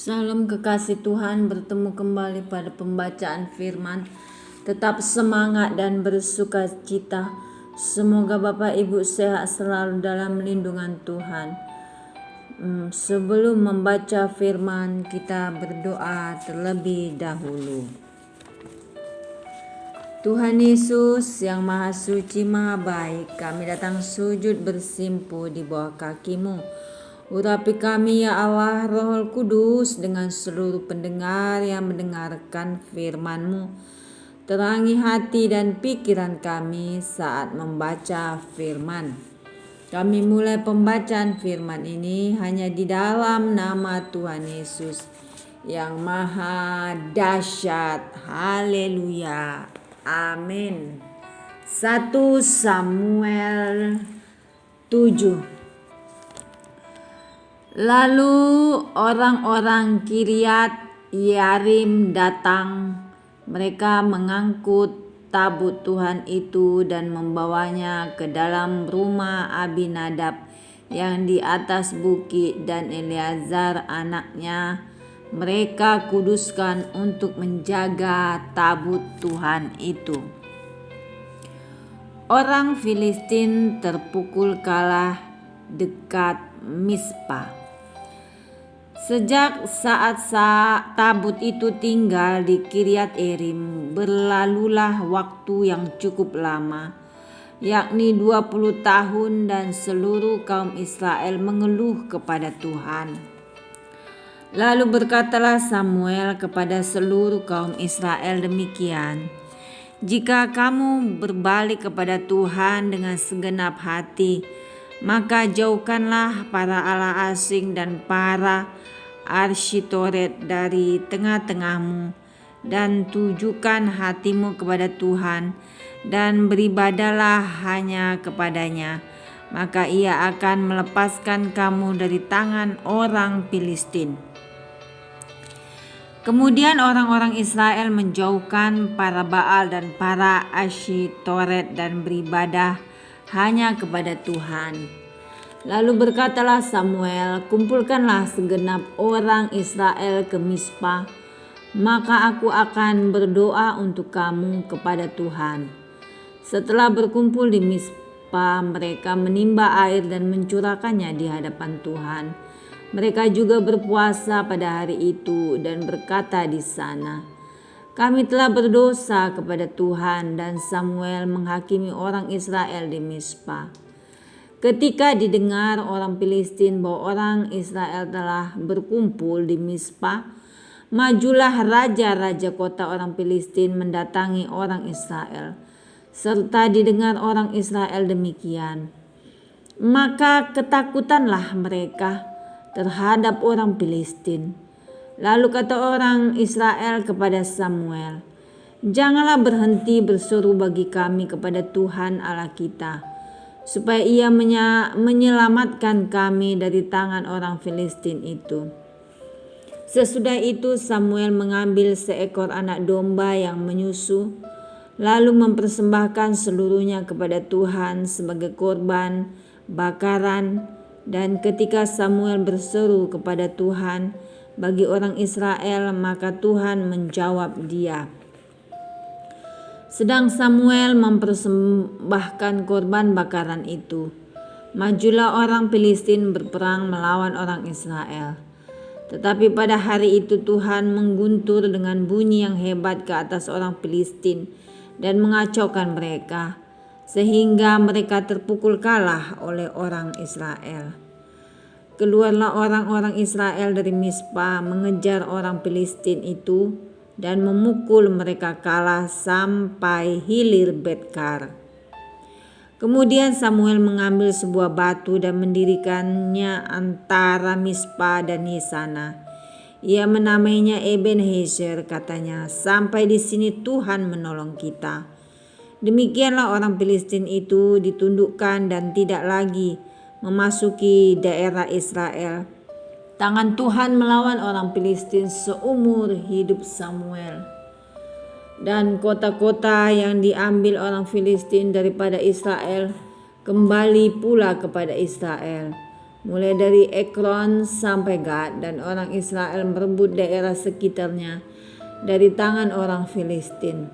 Salam kekasih Tuhan, bertemu kembali pada pembacaan firman. Tetap semangat dan bersuka cita. Semoga Bapak Ibu sehat selalu dalam lindungan Tuhan. Sebelum membaca firman, kita berdoa terlebih dahulu. Tuhan Yesus yang Maha Suci, Maha Baik, kami datang sujud bersimpuh di bawah kaki-Mu. Urapi kami ya Allah, Roh Kudus, dengan seluruh pendengar yang mendengarkan firman-Mu. Terangi hati dan pikiran kami saat membaca firman. Kami mulai pembacaan firman ini hanya di dalam nama Tuhan Yesus yang Maha Dahsyat. Haleluya. Amin. 1 Samuel 7. Lalu orang-orang Kiryat Yearim datang. Mereka mengangkut tabut Tuhan itu dan membawanya ke dalam rumah Abinadab yang di atas bukit, dan Eleazar anaknya mereka kuduskan untuk menjaga tabut Tuhan itu. Orang Filistin terpukul kalah dekat Mispa. Sejak saat tabut itu tinggal di Kiryat Yearim, berlalulah waktu yang cukup lama, yakni 20 tahun, dan seluruh kaum Israel mengeluh kepada Tuhan. Lalu berkatalah Samuel kepada seluruh kaum Israel demikian, "Jika kamu berbalik kepada Tuhan dengan segenap hati, maka jauhkanlah para allah asing dan para Asytoret dari tengah-tengahmu, dan tujukan hatimu kepada Tuhan, dan beribadahlah hanya kepadanya. Maka ia akan melepaskan kamu dari tangan orang Filistin." Kemudian orang-orang Israel menjauhkan para Baal dan para Asytoret dan beribadah hanya kepada Tuhan. Lalu berkatalah Samuel, "Kumpulkanlah segenap orang Israel ke Mispa, maka aku akan berdoa untuk kamu kepada Tuhan." Setelah berkumpul di Mispa, mereka menimba air dan mencurahkannya di hadapan Tuhan. Mereka juga berpuasa pada hari itu dan berkata di sana, "Kami telah berdosa kepada Tuhan." Dan Samuel menghakimi orang Israel di Mispa. Ketika didengar orang Filistin bahwa orang Israel telah berkumpul di Mispa, majulah raja-raja kota orang Filistin mendatangi orang Israel. Serta didengar orang Israel demikian, maka ketakutanlah mereka terhadap orang Filistin. Lalu kata orang Israel kepada Samuel, "Janganlah berhenti berseru bagi kami kepada Tuhan Allah kita, supaya ia menyelamatkan kami dari tangan orang Filistin itu." Sesudah itu Samuel mengambil seekor anak domba yang menyusu, lalu mempersembahkan seluruhnya kepada Tuhan sebagai korban bakaran. Dan ketika Samuel berseru kepada Tuhan bagi orang Israel, maka Tuhan menjawab dia. Sedang Samuel mempersembahkan korban bakaran itu, majulah orang Filistin berperang melawan orang Israel. Tetapi pada hari itu Tuhan mengguntur dengan bunyi yang hebat ke atas orang Filistin dan mengacaukan mereka, sehingga mereka terpukul kalah oleh orang Israel. Keluarlah orang-orang Israel dari Mispa mengejar orang Filistin itu dan memukul mereka kalah sampai hilir Betkar. Kemudian Samuel mengambil sebuah batu dan mendirikannya antara Mispa dan Yesana. Ia menamainya Ebenezer, katanya, "Sampai di sini Tuhan menolong kita." Demikianlah orang Filistin itu ditundukkan dan tidak lagi memasuki daerah Israel. Tangan Tuhan melawan orang Filistin seumur hidup Samuel. Dan kota-kota yang diambil orang Filistin daripada Israel kembali pula kepada Israel. mulai dari Ekron sampai Gad, dan orang Israel merebut daerah sekitarnya dari tangan orang Filistin.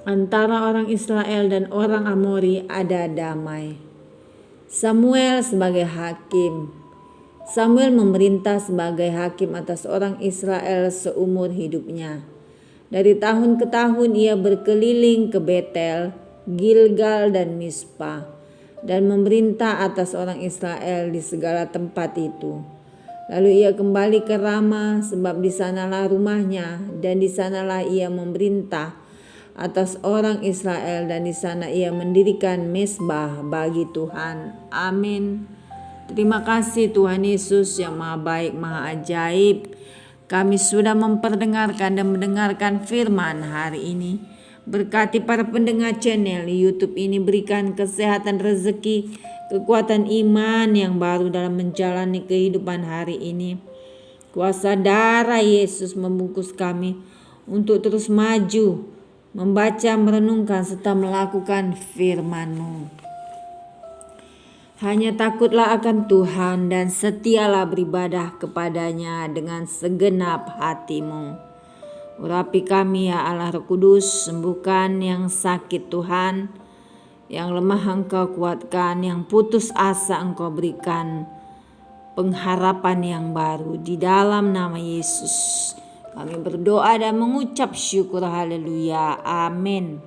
Antara orang Israel dan orang Amori ada damai. Samuel sebagai hakim. Samuel memerintah sebagai hakim atas orang Israel seumur hidupnya. Dari tahun ke tahun ia berkeliling ke Betel, Gilgal, dan Mispa, dan memerintah atas orang Israel di segala tempat itu. Lalu ia kembali ke Rama, sebab di sanalah rumahnya, dan di sanalah ia memerintah atas orang Israel, dan di sana ia mendirikan mezbah bagi Tuhan. Amin. Terima kasih Tuhan Yesus yang maha baik, maha ajaib. Kami sudah memperdengarkan dan mendengarkan firman hari ini. Berkati para pendengar channel YouTube ini, berikan kesehatan, rezeki, kekuatan iman yang baru dalam menjalani kehidupan hari ini. Kuasa darah Yesus membungkus kami untuk terus maju, membaca, merenungkan, serta melakukan firman-Mu. Hanya takutlah akan Tuhan dan setialah beribadah kepadanya dengan segenap hatimu. Urapi kami ya Allah Roh Kudus, sembuhkan yang sakit Tuhan, yang lemah Engkau kuatkan, yang putus asa Engkau berikan pengharapan yang baru. Di dalam nama Yesus kami berdoa dan mengucap syukur, haleluya, amin.